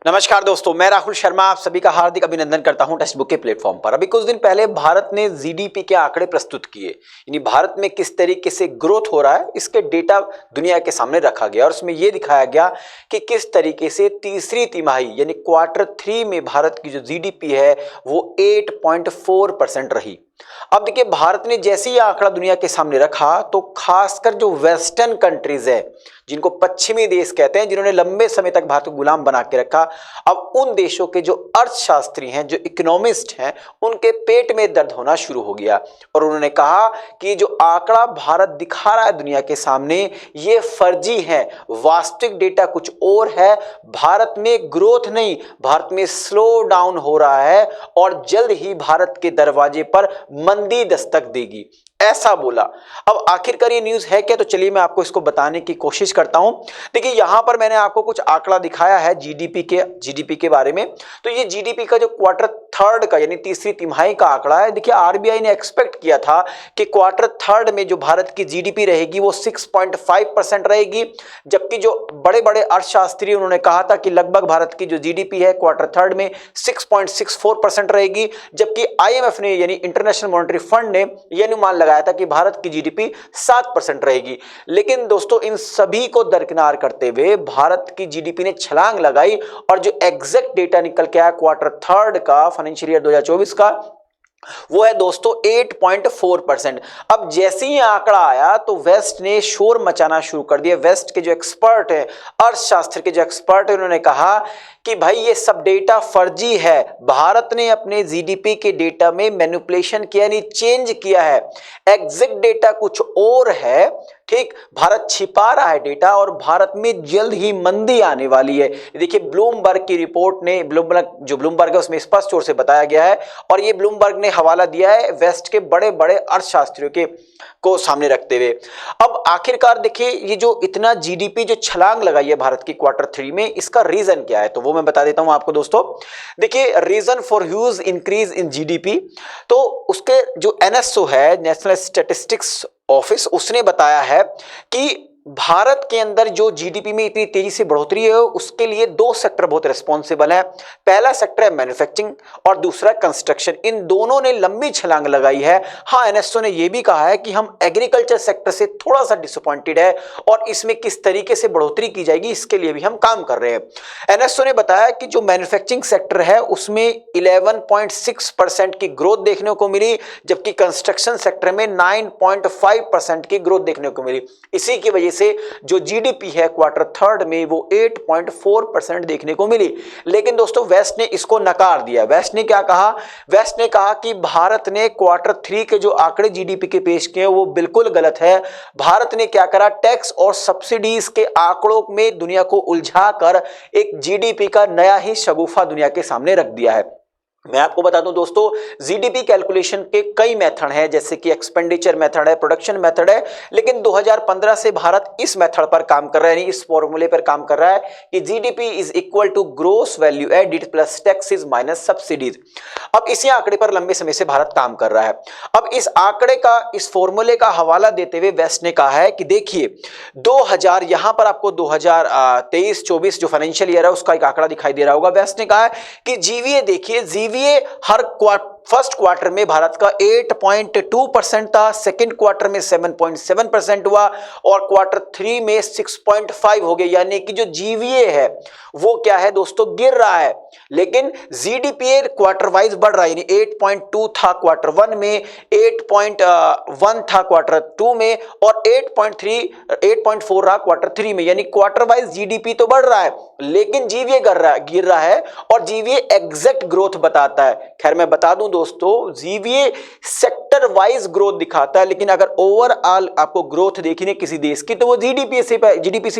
नमस्कार दोस्तों, मैं राहुल शर्मा आप सभी का हार्दिक अभिनंदन करता हूं टेक्स्ट बुक के प्लेटफॉर्म पर। अभी कुछ दिन पहले भारत ने जीडीपी के आंकड़े प्रस्तुत किए, यानी भारत में किस तरीके से ग्रोथ हो रहा है इसके डेटा दुनिया के सामने रखा गया और उसमें यह दिखाया गया कि किस तरीके से तीसरी तिमाही यानी Q3 में भारत की जो जीडीपी है वो 8.4% रही। अब देखिए, भारत ने जैसे ही आंकड़ा दुनिया के सामने रखा तो खासकर जो वेस्टर्न कंट्रीज है, जिनको पश्चिमी देश कहते हैं, जिन्होंने लंबे समय तक भारत को गुलाम बना के रखा, अब उन देशों के जो अर्थशास्त्री हैं, जो इकोनॉमिस्ट हैं, उनके पेट में दर्द होना शुरू हो गया और उन्होंने कहा कि जो आंकड़ा भारत दिखा रहा है दुनिया के सामने ये फर्जी है, वास्तविक डेटा कुछ और है। भारत में ग्रोथ नहीं, भारत में स्लो डाउन हो रहा है और जल्द ही भारत के दरवाजे पर मंदी दस्तक देगी, ऐसा बोला। अब आखिरकार ये न्यूज़ है क्या, तो चलिए मैं आपको इसको बताने की कोशिश करता हूं। देखिए, यहां पर मैंने आपको कुछ आंकड़ा दिखाया है जीडीपी के बारे में। तो ये जीडीपी का जो Q3 का यानी तीसरी तिमाही का आंकड़ा है। देखिए, आरबीआई ने एक्सपेक्ट किया था कि Q3 में जो भारत की जीडीपी रहेगी वो 6.5% रहेगी, जबकि जो बड़े बड़े अर्थशास्त्री उन्होंने कहा था कि लगभग भारत की जो जीडीपी है Q3 में 6.64% रहेगी, जबकि आईएमएफ ने यानी इंटरनेशनल मॉनेटरी फंड ने यह अनुमान लगाया था कि भारत की जीडीपी 7% रहेगी। लेकिन दोस्तों, इन सभी को दरकिनार करते हुए भारत की जीडीपी ने छलांग लगाई और जो एग्जैक्ट डेटा निकल के आया Q3 का फाइनेंशियल ईयर 2024 का, वो है दोस्तों 8.4%। अब जैसे ही आंकड़ा आया तो वेस्ट ने शोर मचाना शुरू कर दिया। वेस्ट के जो एक्सपर्ट है, अर्थशास्त्र के जो एक्सपर्ट है, उन्होंने कहा कि भाई ये सब डेटा फर्जी है, भारत ने अपने जीडीपी के डेटा में मैनिपुलेशन किया, नहीं चेंज किया है, एग्जैक्ट डेटा कुछ और है। ठीक, भारत छिपा रहा है डेटा और भारत में जल्द ही मंदी आने वाली है। देखिए, ब्लूमबर्ग की रिपोर्ट ने, ब्लूमबर्ग है उसमें स्पष्ट तौर से बताया गया है और ये ब्लूमबर्ग ने हवाला दिया है वेस्ट के बड़े बड़े अर्थशास्त्रियों के को सामने रखते हुए। अब आखिरकार देखिए, ये जो इतना जीडीपी जो छलांग लगाई है भारत की Q3 में, इसका रीजन क्या है, तो वो मैं बता देता हूं आपको दोस्तों। देखिए, reason for huge increase in GDP, तो उसके जो एनएसओ है, नेशनल स्टैटिस्टिक्स ऑफिस, उसने बताया है कि भारत के अंदर जो जीडीपी में इतनी तेजी से बढ़ोतरी है उसके लिए दो सेक्टर बहुत रिस्पॉन्सिबल है। पहला सेक्टर है मैन्युफैक्चरिंग और दूसरा कंस्ट्रक्शन। इन दोनों ने लंबी छलांग लगाई है। हाँ, एनएसओ ने यह भी कहा है कि हम एग्रीकल्चर सेक्टर से थोड़ा सा डिसअपॉइंटेड है और इसमें किस तरीके से बढ़ोतरी की जाएगी इसके लिए भी हम काम कर रहे हैं। एनएसओ ने बताया कि जो मैन्युफैक्चरिंग सेक्टर है उसमें 11.6% की ग्रोथ देखने को मिली, जबकि कंस्ट्रक्शन सेक्टर में 9.5% की ग्रोथ देखने को मिली। इसी की वजह से जो जीडीपी है Q3 में वो 8.4% देखने को मिली। लेकिन दोस्तों, वेस्ट ने इसको नकार दिया। वेस्ट ने क्या कहा? वेस्ट ने कहा कि भारत ने Q3 के जो आंकड़े जीडीपी के पेश किए वो बिल्कुल गलत है। भारत ने क्या करा, टैक्स और सब्सिडीज के आंकड़ों में दुनिया को उलझाकर एक जीडीपी का नया ही शगुफा दुनिया के सामने रख दिया है। मैं आपको बता दूं दोस्तों, जीडीपी कैलकुलेशन के कई मेथड हैं, जैसे कि एक्सपेंडिचर मेथड है, प्रोडक्शन मेथड है, लेकिन 2015 से भारत इस मेथड पर काम कर रहा है, इस फॉर्मूले पर काम कर रहा है कि GDP is equal to gross value added plus taxes minus subsidies. अब इसी आंकड़े पर लंबे समय से भारत काम कर रहा है। अब इस आंकड़े का, इस फॉर्मूले का हवाला देते हुए वेस्ट ने कहा है कि देखिए 2000, यहां पर आपको 2023-24 जो फाइनेंशियल ईयर है उसका एक आंकड़ा दिखाई दे रहा होगा। वेस्ट ने कहा है कि जीवीए देखिए, जीवीए हर फर्स्ट क्वार्टर में भारत का 8.2% था, सेकंड क्वार्टर में 7.7% हुआ और Q3 में 6.5 हो गया। यानी कि जो जीवीए है वो क्या है दोस्तों, गिर रहा है, लेकिन जीडीपी क्वार्टर वाइज बढ़ रहा है। यानी 8.2 था Q1 में, 8.1 था Q2 में और 8.4 रहा Q3 में। यानी क्वार्टर वाइज जीडीपी तो बढ़ रहा है लेकिन जीवीए गिर रहा है और जीवीए एग्जैक्ट ग्रोथ बताता है। खैर, मैं बता दूं दोस्तों, जीवीए सेक्टर वाइज ग्रोथ दिखाता है, लेकिन अगर ओवरऑल आपको ग्रोथ देखनी है किसी देश की तो वो जीडीपी से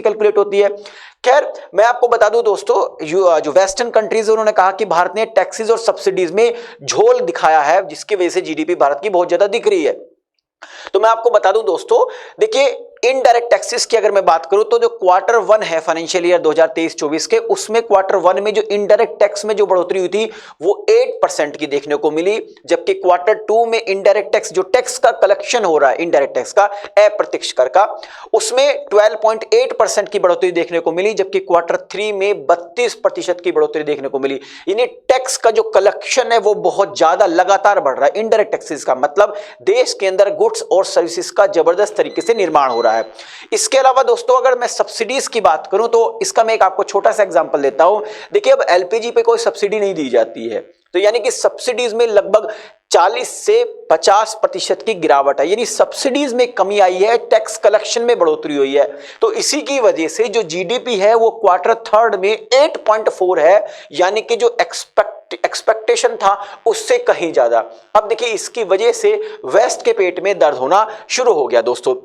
कैलकुलेट होती है। खैर, मैं आपको बता दूं दोस्तों, जो वेस्टर्न कंट्रीज उन्होंने कहा कि भारत ने टैक्सेस और सब्सिडीज में झोल दिखाया है, जिसकी वजह से जीडीपी भारत की बहुत ज्यादा दिख रही है। तो मैं आपको बता दूं दोस्तों, देखिए इनडायरेक्ट टैक्सेस की अगर मैं बात करूं तो जो क्वार्टर 1 है फाइनेंशियल ईयर 2023-24 के, उसमें क्वार्टर 1 में जो इनडायरेक्ट टैक्स में जो बढ़ोतरी हुई थी वो 8% की देखने को मिली, जबकि क्वार्टर 2 में इनडायरेक्ट टैक्स, जो टैक्स का कलेक्शन हो रहा है इनडायरेक्ट टैक्स का, अप्रत्यक्ष कर का, उसमें 12.8% की बढ़ोतरी देखने को मिली, जबकि क्वार्टर 3 में 32% की बढ़ोतरी देखने को मिली। यानी टैक्स का जो कलेक्शन है वो बहुत ज्यादा लगातार बढ़ रहा है। इनडायरेक्ट टैक्सेस का मतलब देश के अंदर गुड्स और सर्विसेज का जबरदस्त तरीके से निर्माण हो रहा है। इसके अलावा दोस्तों अगर मैं सब्सिडीज की बात करूं तो इसका मैं एक आपको छोटा सा एग्जांपल देता हूं। देखिए अब एलपीजी पे कोई सब्सिडी नहीं दी जाती है, तो यानी कि सब्सिडीज में लगभग 40 से 50% की गिरावट है, यानी सब्सिडीज में कमी आई है, टैक्स कलेक्शन में बढ़ोतरी हुई है। तो इसी की वजह से जो जीडीपी है वो क्वार्टर 3 में 8.4 है, यानी कि जो एक्सपेक्टेशन था उससे कहीं ज्यादा। अब देखिए इसकी वजह से वेस्ट के पेट में दर्द होना शुरू हो गया दोस्तों।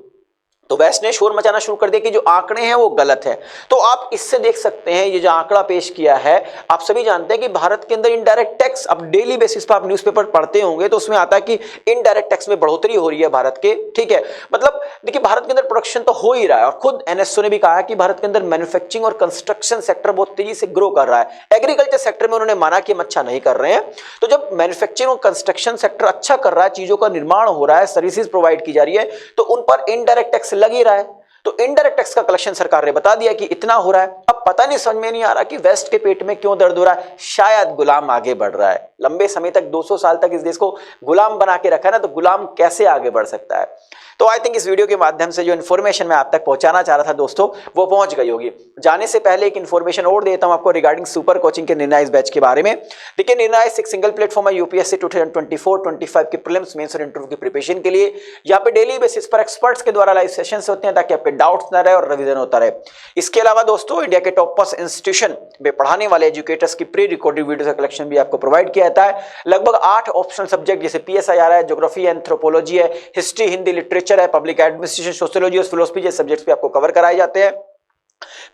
तो वेस्ट ने शोर मचाना शुरू कर दिया कि जो आंकड़े हैं वो गलत है। तो आप इससे देख सकते हैं, ये जो आंकड़ा पेश किया है, आप सभी जानते हैं कि भारत के अंदर इनडायरेक्ट टैक्स, अब डेली बेसिस पर आप न्यूज़पेपर पढ़ते होंगे तो उसमें आता है कि इनडायरेक्ट टैक्स में बढ़ोतरी हो रही है भारत के, ठीक है। मतलब देखिए भारत के अंदर प्रोडक्शन तो हो ही रहा है, और खुद एनएसओ ने भी कहा है कि भारत के अंदर मैन्युफैक्चरिंग और कंस्ट्रक्शन सेक्टर बहुत तेजी से ग्रो कर रहा है। एग्रीकल्चर सेक्टर में उन्होंने माना कि हम अच्छा नहीं कर रहे हैं। तो जब मैन्युफैक्चरिंग और कंस्ट्रक्शन सेक्टर अच्छा कर रहा है, चीजों का निर्माण हो रहा है, सर्विसेज प्रोवाइड की जा रही है, तो उन पर इनडायरेक्ट टैक्स लग ही रहा है। तो इनडायरेक्ट टैक्स का कलेक्शन सरकार ने बता दिया कि इतना हो रहा है। अब पता नहीं, समझ में नहीं आ रहा कि वेस्ट के पेट में क्यों दर्द हो रहा है। शायद गुलाम आगे बढ़ रहा है। लंबे समय तक 200 साल तक इस देश को गुलाम बना के रखा है ना, तो गुलाम कैसे आगे बढ़ सकता है। तो आई थिंक इस वीडियो के माध्यम से जो इन्फॉर्मेशन मैं आप तक पहुंचाना चाह रहा था दोस्तों वो पहुंच गई होगी। जाने से पहले एक इन्फॉर्मेशन और देता हूं आपको रिगार्डिंग सुपर कोचिंग के निर्णायक बैच के बारे में। देखिए निर्णायक एक सिंगल प्लेटफॉर्म है यूपीएससी 2024-25 के प्रीलिम्स, मेंस और इंटरव्यू की प्रिपरेशन के लिए। यहाँ पे डेली बेसिस पर एक्सपर्ट्स के द्वारा लाइव सेशंस होते हैं ताकि आपके डाउट्स ना रहे और रिवीजन होता रहे। इसके अलावा दोस्तों इंडिया के टॉप मोस्ट इंस्टीट्यूशन में पढ़ाने वाले एजुकेटर्स की प्री रिकॉर्डेड वीडियो का कलेक्शन भी आपको प्रोवाइड किया जाता है। लगभग 8 ऑप्शनल सब्जेक्ट जैसे पीएसआईआर है, ज्योग्राफी है, एंथ्रोपोलॉजी है, हिस्ट्री, हिंदी लिटरेचर है, पब्लिक एडमिनिस्ट्रेशन, सोशियोलॉजी और फिलोसफी जैसे सब्जेक्ट्स भी आपको कवर कराए जाते हैं।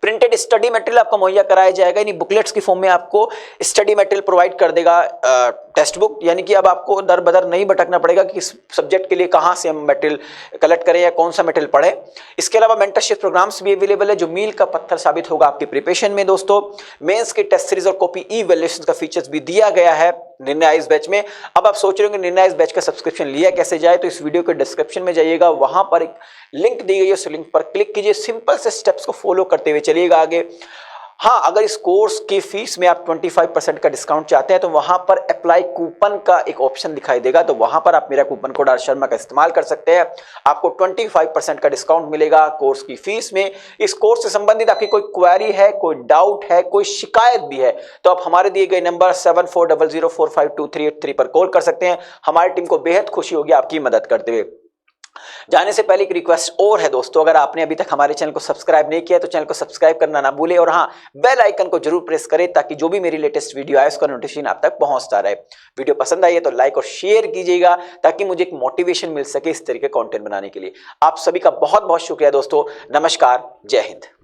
प्रिंटेड स्टडी मटेरियल आपको मुहैया कराया जाएगा, यानी बुकलेट्स की फॉर्म में आपको स्टडी मटेरियल प्रोवाइड कर देगा टेक्स्ट बुक, यानी कि अब आपको दर बदर नहीं भटकना पड़ेगा कि इस सब्जेक्ट के लिए कहाँ से हम मटेरियल कलेक्ट करें या कौन सा मटेरियल पढ़ें। इसके अलावा मेंटरशिप प्रोग्राम्स भी अवेलेबल है जो मील का पत्थर साबित होगा आपकी प्रिपरेशन में। दोस्तों मेंस की टेस्ट सीरीज और कॉपी ई वैल्यूएशन का फीचर्स भी दिया गया है निर्णायक बैच में। अब आप सोच रहे होंगे निर्णायक बैच का सब्सक्रिप्शन लिया कैसे जाए, तो इस वीडियो के डिस्क्रिप्शन में जाइएगा, वहां पर एक लिंक दी गई है, उस लिंक पर क्लिक कीजिए, सिंपल से स्टेप्स को फॉलो करते हुए चलिएगा आगे। हाँ, अगर इस कोर्स की फीस में आप 25% का डिस्काउंट चाहते हैं तो वहां पर अप्लाई कूपन का एक ऑप्शन दिखाई देगा, तो वहां पर आप मेरा कूपन कोड आर शर्मा का इस्तेमाल कर सकते हैं। आपको 25% का डिस्काउंट मिलेगा कोर्स की फीस में। इस कोर्स से संबंधित आपकी कोई क्वेरी है, कोई डाउट है, कोई शिकायत भी है, तो आप हमारे दिए गए नंबर 7400452383 पर कॉल कर सकते हैं। हमारी टीम को बेहद खुशी होगी आपकी मदद करते हुए। जाने से पहले एक रिक्वेस्ट और है दोस्तों, अगर आपने अभी तक हमारे चैनल को सब्सक्राइब नहीं किया तो चैनल को सब्सक्राइब करना ना भूलें, और हाँ बेल आइकन को जरूर प्रेस करें ताकि जो भी मेरी लेटेस्ट वीडियो आए उसका नोटिफिकेशन आप तक पहुंचता रहे। वीडियो पसंद आई है तो लाइक और शेयर कीजिएगा ताकि मुझे एक मोटिवेशन मिल सके इस तरीके कंटेंट बनाने के लिए। आप सभी का बहुत बहुत शुक्रिया दोस्तों। नमस्कार, जय हिंद।